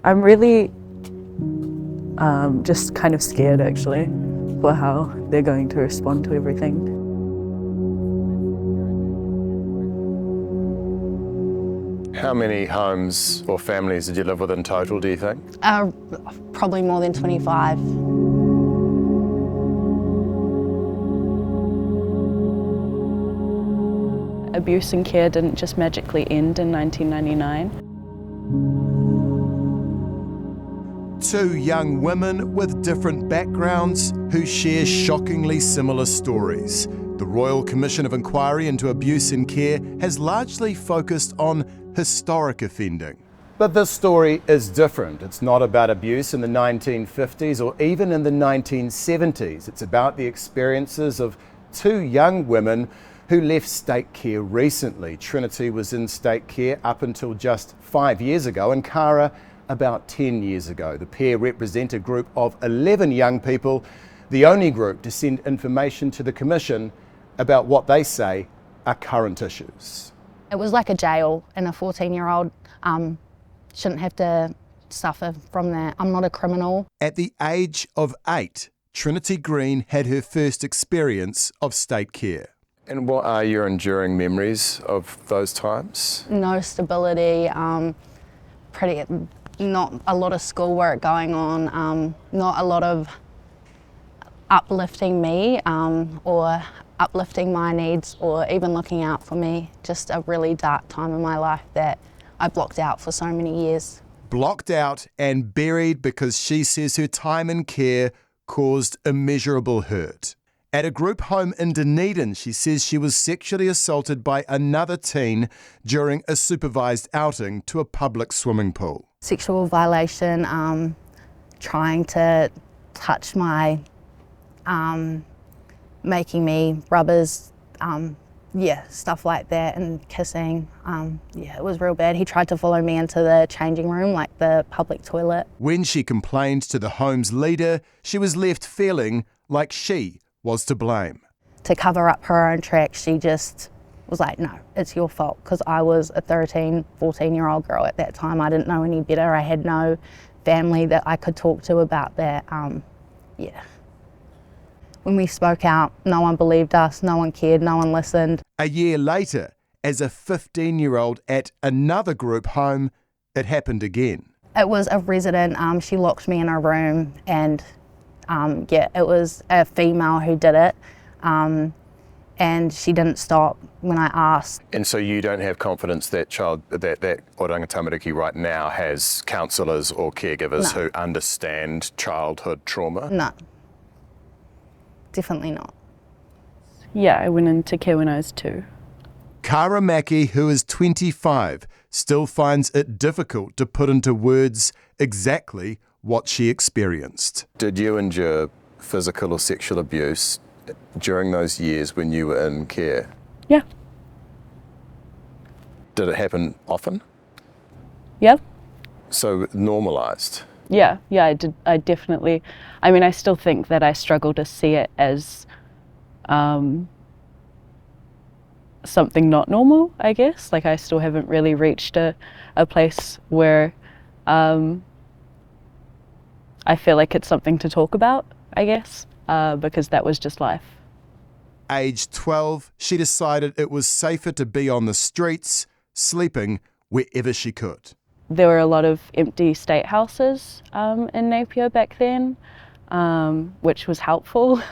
I'm really just kind of scared actually for how they're going to respond to everything. How many homes or families did you live with in total, do you think? Probably more than 25. Abuse and care didn't just magically end in 1999. Two young women with different backgrounds who share shockingly similar stories. The Royal Commission of Inquiry into Abuse in Care has largely focused on historic offending. But this story is different. It's not about abuse in the 1950s or even in the 1970s. It's about the experiences of two young women who left state care recently. Trinity was in state care up until just 5 years ago, and Karah about 10 years ago. The pair represent a group of 11 young people, the only group to send information to the Commission about what they say are current issues. It was like a jail, and a 14-year-old shouldn't have to suffer from that. I'm not a criminal. At the age of 8, Trinity Green had her first experience of state care. And what are your enduring memories of those times? No stability, not a lot of schoolwork going on, not a lot of uplifting me or uplifting my needs or even looking out for me. Just a really dark time in my life that I blocked out for so many years. Blocked out and buried because she says her time in care caused immeasurable hurt. At a group home in Dunedin, she says she was sexually assaulted by another teen during a supervised outing to a public swimming pool. Sexual violation, trying to touch my, making me rubbers, stuff like that, and kissing. It was real bad. He tried to follow me into the changing room, like the public toilet. When she complained to the home's leader, she was left feeling like she was to blame. To cover up her own tracks, she just was like, no, it's your fault, because I was a 13, 14-year-old girl at that time. I didn't know any better. I had no family that I could talk to about that. When we spoke out, no one believed us, no one cared, no one listened. A year later, as a 15-year-old at another group home, it happened again. It was a resident. She locked me in a room, and it was a female who did it, and she didn't stop when I asked. And so you don't have confidence that Oranga Tamariki right now has counsellors or caregivers who understand childhood trauma? No, definitely not. Yeah, I went into care when I was 2. Karah Mackie, who is 25, still finds it difficult to put into words exactly what she experienced. Did you endure physical or sexual abuse during those years when you were in care? Yeah. Did it happen often? Yeah. So normalised? Yeah, I did. I definitely, I mean, I still think that I struggle to see it as something not normal, I guess. Like, I still haven't really reached a place where I feel like it's something to talk about, I guess, because that was just life. Aged 12, she decided it was safer to be on the streets, sleeping wherever she could. There were a lot of empty state houses in Napier back then, which was helpful.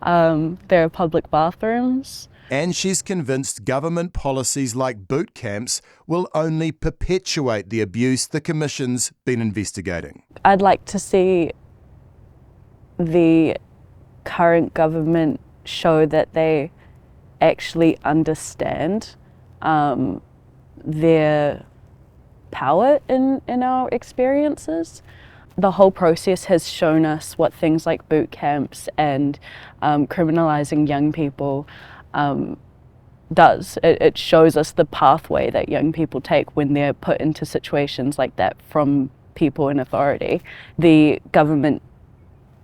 There are public bathrooms. And she's convinced government policies like boot camps will only perpetuate the abuse the Commission's been investigating. I'd like to see the current government show that they actually understand their power in our experiences. The whole process has shown us what things like boot camps and criminalising young people does. It shows us the pathway that young people take when they're put into situations like that from people in authority. The government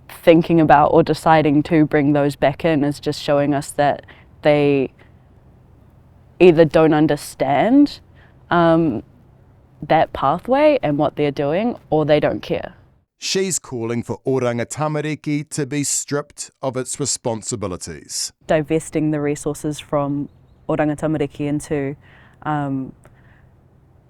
thinking about or deciding to bring those back in is just showing us that they either don't understand that pathway and what they're doing, or they don't care. She's calling for Oranga Tamariki to be stripped of its responsibilities. Divesting the resources from Oranga Tamariki into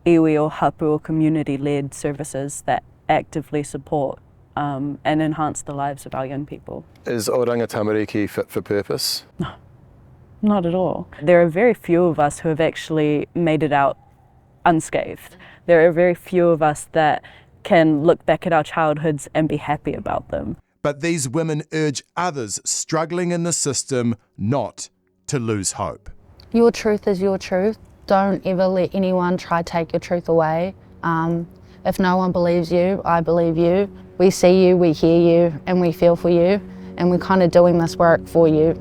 iwi or hapu or community-led services that actively support and enhance the lives of our young people. Is Oranga Tamariki fit for purpose? No, not at all. There are very few of us who have actually made it out unscathed. There are very few of us that can look back at our childhoods and be happy about them. But these women urge others struggling in the system not to lose hope. Your truth is your truth. Don't ever let anyone try to take your truth away. If no one believes you, I believe you. We see you, we hear you, and we feel for you, and we're kind of doing this work for you.